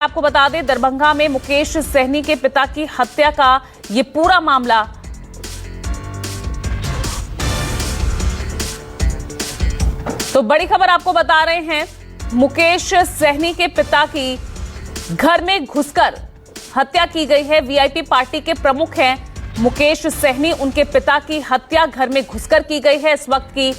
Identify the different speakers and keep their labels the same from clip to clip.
Speaker 1: आपको बता दें, दरभंगा में मुकेश सहनी के पिता की हत्या का ये पूरा मामला तो बड़ी खबर आपको बता रहे हैं। मुकेश सहनी के पिता की घर में घुसकर हत्या की गई है। वीआईपी पार्टी के प्रमुख हैं मुकेश सहनी, उनके पिता की हत्या घर में घुसकर की गई है। इस वक्त की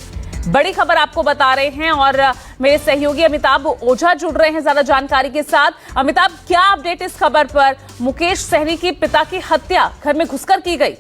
Speaker 1: बड़ी खबर आपको बता रहे हैं और मेरे सहयोगी अमिताभ ओझा जुड़ रहे हैं ज्यादा जानकारी के साथ। अमिताभ, क्या अपडेट इस खबर पर? मुकेश सहनी की पिता की हत्या घर में घुसकर की गई।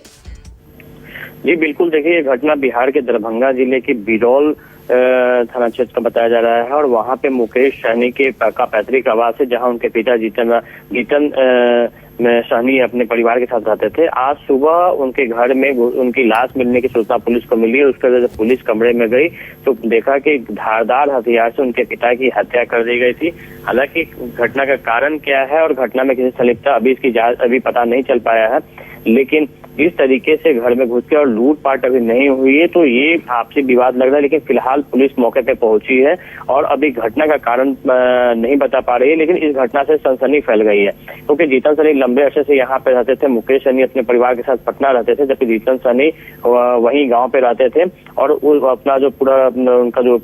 Speaker 2: जी बिल्कुल, देखिए ये घटना बिहार के दरभंगा जिले के बिरौल थाना क्षेत्र का बताया जा रहा है और वहां पे मुकेश सहनी के पैतृक आवास है, जहां उनके पिता जीतन सहनी अपने परिवार के साथ रहते थे। आज सुबह उनके घर में उनकी लाश मिलने की सूचना पुलिस को मिली। उसके बाद जब पुलिस कमरे में गई तो देखा कि धारदार हथियार से उनके पिता की हत्या कर दी गई थी। हालांकि घटना का कारण क्या है और घटना में किसी संलिप्तता अभी इसकी जांच अभी पता नहीं चल पाया है, लेकिन इस तरीके से घर में घुस के और लूटपाट अभी नहीं हुई है तो ये आपसी विवाद लग रहा है। लेकिन फिलहाल पुलिस मौके पे पहुंची है और अभी घटना का कारण नहीं बता पा रही है, लेकिन इस घटना से सनसनी फैल गई है क्योंकि जीतन सहनी लंबे अरसे से यहाँ पे रहते थे। मुकेश सहनी अपने परिवार के साथ पटना रहते थे, जबकि जीतन सहनी वहीं गाँव पे रहते थे और अपना जो पूरा उनका जो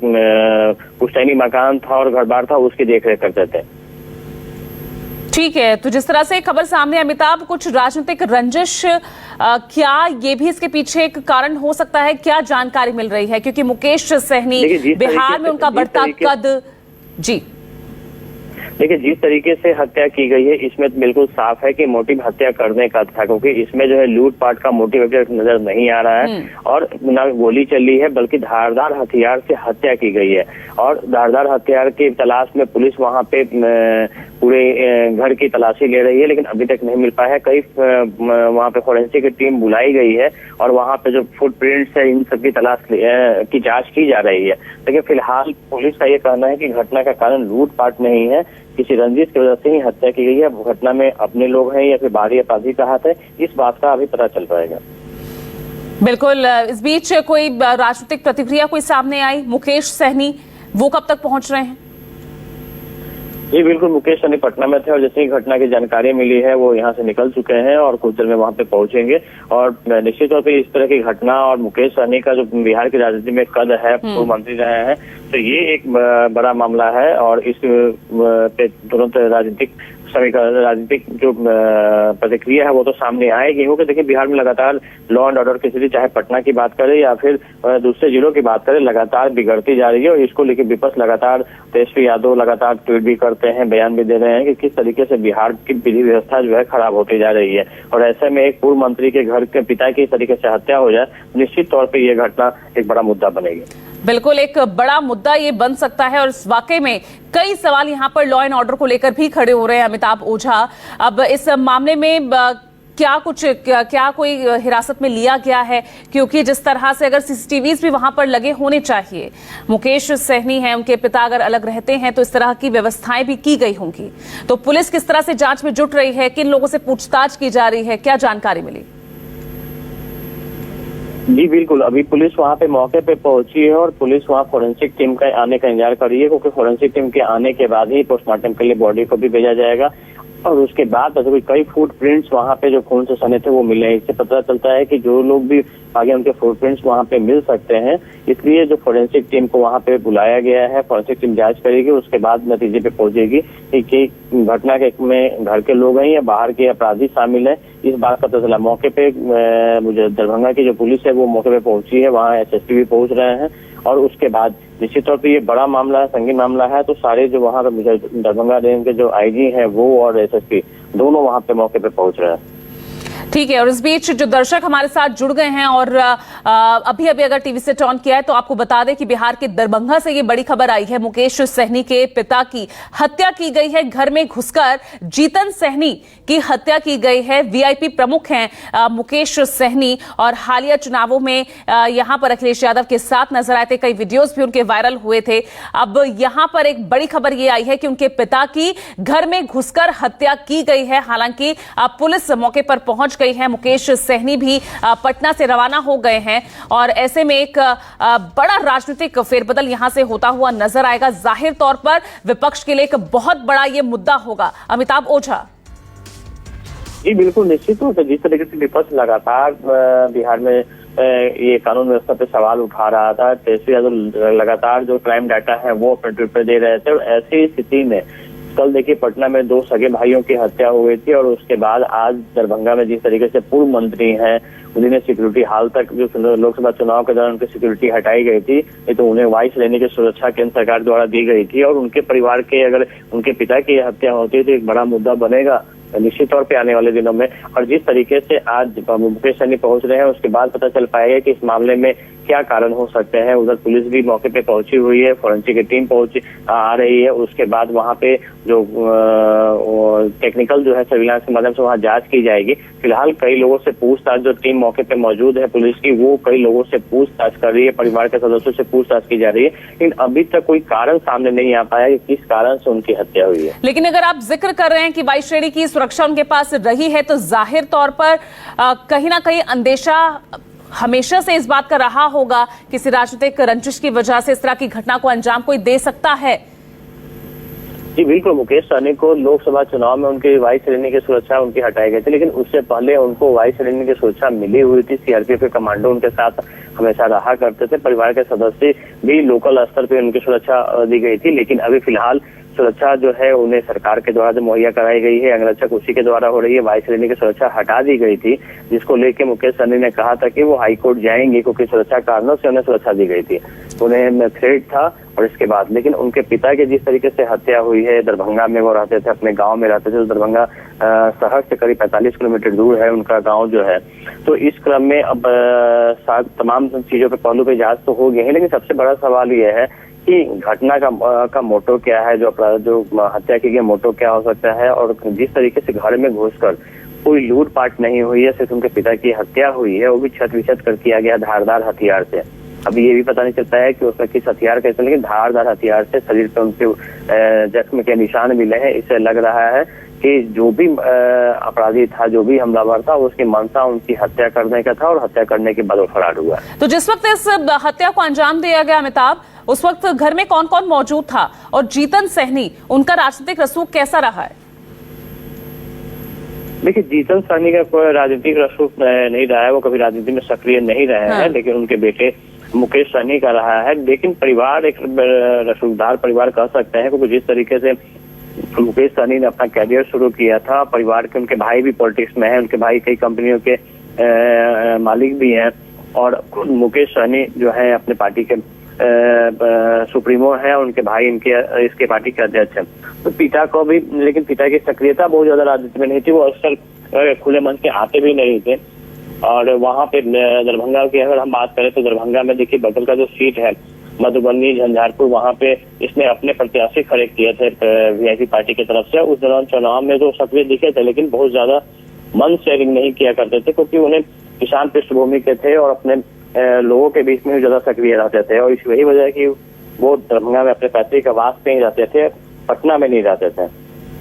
Speaker 2: पुश्तैनी मकान था और घर बार था उसकी देखरेख करते थे।
Speaker 1: ठीक है, तो जिस तरह से खबर सामने अमिताभ, कुछ राजनीतिक रंजिश क्या ये भी इसके पीछे एक कारण हो सकता है? क्या जानकारी मिल रही है? क्योंकि मुकेश सहनी बिहार में उनका बढ़ता कद। जी
Speaker 2: देखिए, जिस तरीके से हत्या की गई है इसमें बिल्कुल साफ है कि मोटिव हत्या करने का था, क्योंकि इसमें जो है लूटपाट का मोटिव नजर नहीं आ रहा है और न गोली चली है बल्कि धारदार हथियार से हत्या की गई है। और धारदार हथियार की तलाश में पुलिस वहां पे पूरे घर की तलाशी ले रही है, लेकिन अभी तक नहीं मिल पाया है। कई वहां पे फोरेंसिक की टीम बुलाई गई है और वहां पे जो फुटप्रिंट्स है इन सबकी तलाश की जांच की जा रही है। लेकिन फिलहाल पुलिस का ये कहना है कि घटना का कारण लूटपाट नहीं है, किसी रंजिश की वजह से ही हत्या की गई है। घटना में अपने लोग हैं या फिर बाहरी अपराधी का हाथ है, इस बात का अभी पता चल पाएगा।
Speaker 1: बिल्कुल, इस बीच कोई राजनीतिक प्रतिक्रिया कोई सामने आई? मुकेश सहनी वो कब तक पहुंच रहे हैं?
Speaker 2: जी बिल्कुल, मुकेश सहनी पटना में थे और जैसे ही घटना की जानकारी मिली है वो यहाँ से निकल चुके हैं और कुछ देर में वहाँ पे पहुंचेंगे। और निश्चित तौर पे इस तरह की घटना और मुकेश सहनी का जो बिहार की राजनीति में कद है, पूर्व मंत्री रहे हैं, तो ये एक बड़ा मामला है और इस पे तुरंत राजनीतिक जो प्रतिक्रिया है वो तो सामने आएगी। क्योंकि देखिए बिहार में लगातार लॉ एंड ऑर्डर की स्थिति, चाहे पटना की बात करें या फिर दूसरे जिलों की बात करें, लगातार बिगड़ती जा रही है और इसको लेकर विपक्ष लगातार, तेजस्वी यादव लगातार ट्वीट भी करते हैं, बयान भी दे रहे हैं कि किस तरीके से बिहार की विधि व्यवस्था जो है खराब होती जा रही है। और ऐसे में एक पूर्व मंत्री के घर के पिता की इस तरीके से हत्या हो जाए, निश्चित तौर पर यह घटना एक बड़ा मुद्दा बनेगी।
Speaker 1: बिल्कुल, एक बड़ा मुद्दा ये बन सकता है और इस वाकई में कई सवाल यहाँ पर लॉ एंड ऑर्डर को लेकर भी खड़े हो रहे हैं। अमिताभ ओझा, अब इस मामले में क्या कोई हिरासत में लिया गया है? क्योंकि जिस तरह से अगर सीसीटीवीज भी वहां पर लगे होने चाहिए, मुकेश सहनी हैं, उनके पिता अगर अलग रहते हैं तो इस तरह की व्यवस्थाएं भी की गई होंगी। तो पुलिस किस तरह से जांच में जुट रही है? किन लोगों से पूछताछ की जा रही है? क्या जानकारी मिली?
Speaker 2: जी बिल्कुल, अभी पुलिस वहां पे मौके पे पहुंची है और पुलिस वहां फोरेंसिक टीम का आने का इंतजार कर रही है, क्योंकि फोरेंसिक टीम के आने के बाद ही पोस्टमार्टम के लिए बॉडी को भी भेजा जाएगा और उसके बाद कई फुटप्रिंट्स वहां पे जो खून से सने थे वो मिले हैं। इससे पता चलता है कि जो लोग भी आगे उनके फुटप्रिंट्स वहां पे मिल सकते हैं, इसलिए जो फोरेंसिक टीम को वहां पे बुलाया गया है। फोरेंसिक टीम जांच करेगी, उसके बाद नतीजे पे पहुंचेगी कि घटना के में घर के लोग हैं या बाहर के अपराधी शामिल है। इस बात का पता चला मौके पे। मुझे दरभंगा की जो पुलिस है वो मौके पे पहुंची है, वहाँ एसएसपी भी पहुंच रहे हैं और उसके बाद निश्चित तौर पे ये बड़ा मामला है, संगीन मामला है, तो सारे जो वहाँ दरभंगा रेंज के जो आईजी हैं वो और एसएसपी दोनों वहाँ पे मौके पे पहुंच रहे हैं।
Speaker 1: ठीक है, और इस बीच जो दर्शक हमारे साथ जुड़ गए हैं और अभी अगर टीवी सेट ऑन किया है तो आपको बता दें कि बिहार के दरभंगा से ये बड़ी खबर आई है। मुकेश सहनी के पिता की हत्या की गई है, घर में घुसकर जीतन सहनी की हत्या की गई है। वीआईपी प्रमुख हैं मुकेश सहनी और हालिया चुनावों में यहां पर अखिलेश यादव के साथ नजर आए थे, कई वीडियोज भी उनके वायरल हुए थे। अब यहां पर एक बड़ी खबर ये आई है कि उनके पिता की घर में घुसकर हत्या की गई है। हालांकि पुलिस मौके पर पहुंच गई है। मुकेश सहनी भी पटना से रवाना हो गए हैं। हैं और ऐसे में एक बड़ा राजनीतिक फेरबदल यहां से होता हुआ नजर आएगा। जाहिर तौर पर विपक्ष के लिए एक बहुत बड़ा ये मुद्दा होगा। अमिताभ ओझा।
Speaker 2: जी बिल्कुल, निश्चित रूप से जिस तरीके से विपक्ष लगातार बिहार में ये कानून व्यवस्था पे सवाल उठा रहा था, तेजस्वी यादव लगातार जो क्राइम डाटा है वो अपने ट्वीट पे दे रहे थे और ऐसी स्थिति में कल देखिए पटना में 2 सगे भाइयों की हत्या हो गई थी और उसके बाद आज दरभंगा में जिस तरीके से पूर्व मंत्री हैं उन्हें सिक्योरिटी हाल तक जो लोकसभा चुनाव के दौरान उनकी सिक्योरिटी हटाई गई थी, नहीं तो उन्हें वाइस लेने की सुरक्षा केंद्र सरकार द्वारा दी गई थी और उनके परिवार के अगर उनके पिता की हत्या होती तो एक बड़ा मुद्दा बनेगा निश्चित तौर पे आने वाले दिनों में। और जिस तरीके से आज मुकेश सहनी पहुंच रहे हैं उसके बाद पता चल पाएगा कि इस मामले में क्या कारण हो सकते हैं। उधर पुलिस भी मौके पे पहुंची हुई है, फोरेंसिक की टीम आ रही है। उसके बाद वहां पे जो टेक्निकल जो है सर्विलांस के माध्यम से वहां जांच की जाएगी। फिलहाल कई लोगों से पूछताछ, जो टीम मौके पे मौजूद है पुलिस की, वो कई लोगों से पूछताछ कर रही है, परिवार के सदस्यों से पूछताछ की जा रही है, लेकिन अभी तक कोई कारण सामने नहीं आ पाया कि किस कारण से उनकी हत्या हुई है।
Speaker 1: लेकिन अगर आप जिक्र कर रहे हैं कि 22 श्रेणी की सुरक्षा उनके पास रही है तो जाहिर तौर पर कहीं ना कहीं अंदेशा हमेशा से इस बात का रहा होगा किसी राजनीतिक रंजिश की वजह से इस तरह की घटना को अंजाम कोई दे सकता है।
Speaker 2: जी बिल्कुल, मुकेश सहनी को लोकसभा चुनाव में उनकी वाइस श्रेणी की सुरक्षा उनकी हटाई गई थी, लेकिन उससे पहले उनको वाइस श्रेणी की सुरक्षा मिली हुई थी। सीआरपीएफ के कमांडो उनके साथ हमेशा रहा करते थे, परिवार के सदस्य भी लोकल स्तर पे उनकी सुरक्षा दी गई थी, लेकिन अभी फिलहाल सुरक्षा जो है उन्हें सरकार के द्वारा जो मुहैया कराई गई है, अंगरक्षक उसी के द्वारा हो रही है। वाइस श्रेणी की सुरक्षा हटा दी गई थी, जिसको लेके मुकेश सहनी ने कहा था कि वो हाईकोर्ट जाएंगे क्योंकि सुरक्षा कारणों से उन्हें सुरक्षा दी गई थी, उन्हें थ्रेट था। और इसके बाद लेकिन उनके पिता की जिस तरीके से हत्या हुई है, दरभंगा में वो रहते थे, अपने गांव में रहते थे, तो दरभंगा शहर से करीब 45 किलोमीटर दूर है उनका गांव जो है। तो इस क्रम में अब तमाम चीजों पे पहलू पे जांच तो हो गई है, लेकिन सबसे बड़ा सवाल ये है कि घटना का मोटो क्या है, जो हत्या की गई मोटो क्या हो सकता है। और जिस तरीके से घर में घुसकर कोई लूटपाट नहीं हुई है, सिर्फ उनके पिता की हत्या हुई है, वो भी छत विछत कर किया गया धारदार हथियार से। अभी ये भी पता नहीं चलता है कि उसमें किस हथियार का, लेकिन धारदार हथियार से शरीर पे उनके जख्म के निशान मिले हैं। इससे लग रहा है कि जो भी अपराधी था, जो भी हमलावर था, उसकी मंशा उनकी हत्या करने का था और हत्या करने के बाद वो फरार हुआ।
Speaker 1: तो जिस वक्त इस हत्या को अंजाम दिया गया अमिताभ, उस वक्त घर में कौन कौन मौजूद था और जीतन सहनी उनका राजनीतिक रसूख कैसा रहा है?
Speaker 2: देखिए, जीतन सहनी का कोई राजनीतिक रसूख नहीं रहा है, वो कभी राजनीति में सक्रिय नहीं रहे हैं, लेकिन उनके बेटे मुकेश सहनी का रहा है। लेकिन परिवार एक रसूखदार परिवार कह सकते हैं, क्योंकि जिस तरीके से मुकेश सहनी ने अपना कैरियर शुरू किया था, परिवार के उनके भाई भी पॉलिटिक्स में है, उनके भाई कई कंपनियों के मालिक भी हैं और खुद मुकेश सहनी जो है अपने पार्टी के सुप्रीमो है, उनके भाई इसके पार्टी के अध्यक्ष हैं। तो पिता को भी, लेकिन पिता की सक्रियता बहुत ज्यादा राजनीति में नहीं थी, वो अक्सर खुले मन से आते भी नहीं थे। और वहां पे दरभंगा की अगर हम बात करें तो दरभंगा में देखिए बगल का जो सीट है मधुबनी झंझारपुर, वहां पे इसने अपने प्रत्याशी खड़े किए थे वीआईपी पार्टी की तरफ से। उस दौरान चुनाव में तो सक्रिय दिखे थे, लेकिन बहुत ज्यादा मन शेयरिंग नहीं किया करते थे, क्योंकि उन्हें किसान पृष्ठभूमि के थे और अपने लोगों के बीच में ज्यादा सक्रिय रहते थे। और इस वही वजह है कि वो दरभंगा में अपने पैतृक आवास पे ही रहते थे, पटना में नहीं रहते थे।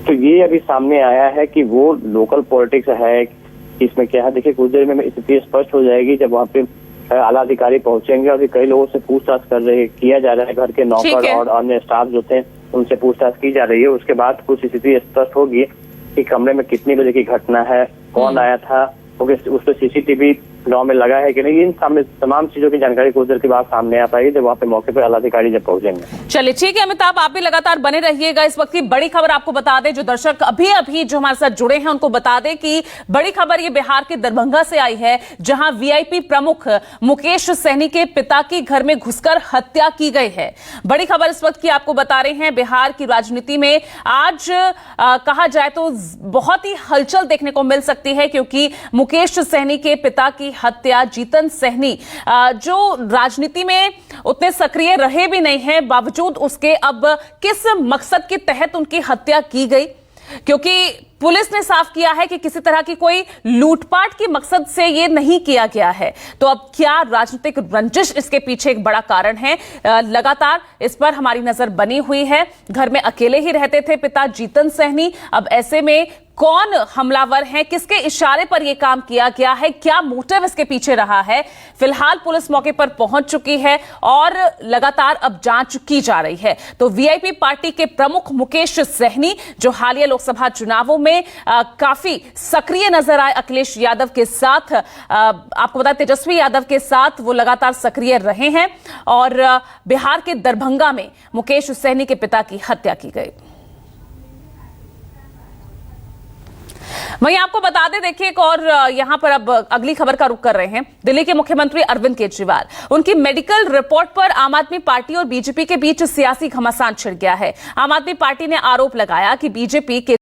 Speaker 2: तो ये अभी सामने आया है कि वो लोकल पॉलिटिक्स है, इसमें क्या है। देखिए, कुछ देर में स्थिति स्पष्ट हो जाएगी जब वहाँ पे आला अधिकारी पहुंचेंगे। अभी कई लोगों से पूछताछ किया जा रहा है, घर के नौकर और अन्य स्टाफ जो थे उनसे पूछताछ की जा रही है। उसके बाद कुछ स्थिति स्पष्ट होगी कि कमरे में कितनी बजे की घटना है, कौन आया था, क्योंकि उस पर सीसीटीवी गांव में लगा है कि नहीं, इन तमाम चीजों की जानकारी कुछ देर के बाद सामने आ पाएगी जब वहाँ पे मौके पर आलाधिकारी जब पहुंचेंगे।
Speaker 1: चलिए ठीक है अमिताभ, आप भी लगातार बने रहिएगा। इस वक्त की बड़ी खबर आपको बता दें, जो दर्शक अभी जो हमारे साथ जुड़े हैं उनको बता दें कि बड़ी खबर ये बिहार के दरभंगा से आई है, जहां वीआईपी प्रमुख मुकेश सहनी के पिता की घर में घुसकर हत्या की गई है। बड़ी खबर इस वक्त की आपको बता रहे हैं। बिहार की राजनीति में आज कहा जाए तो बहुत ही हलचल देखने को मिल सकती है, क्योंकि मुकेश सहनी के पिता की हत्या जीतन सहनी जो राजनीति में उतने सक्रिय रहे भी नहीं हैं, बावजूद उसके अब किस मकसद के तहत उनकी हत्या की गई, क्योंकि पुलिस ने साफ किया है कि किसी तरह की कोई लूटपाट के मकसद से ये नहीं किया गया है। तो अब क्या राजनीतिक रंजिश इसके पीछे एक बड़ा कारण है? लगातार इस पर हमारी नजर बनी हुई है। घर में अकेले ही रहते थे पिता जीतन सहनी। अब ऐसे में कौन हमलावर है, किसके इशारे पर यह काम किया गया है, क्या मोटिव इसके पीछे रहा है? फिलहाल पुलिस मौके पर पहुंच चुकी है और लगातार अब जांच की जा रही है। तो वीआईपी पार्टी के प्रमुख मुकेश सहनी, जो हालिया लोकसभा चुनावों में काफी सक्रिय नजर आए अखिलेश यादव के साथ, आपको बता तेजस्वी यादव के साथ वो लगातार सक्रिय रहे हैं और बिहार के दरभंगा में मुकेश सहनी के पिता की हत्या की गई। वहीं आपको बता दें, देखिए एक और यहां पर अब अगली खबर का रुख कर रहे हैं। दिल्ली के मुख्यमंत्री अरविंद केजरीवाल, उनकी मेडिकल रिपोर्ट पर आम आदमी पार्टी और बीजेपी के बीच सियासी घमासान छिड़ गया है। आम आदमी पार्टी ने आरोप लगाया कि बीजेपी के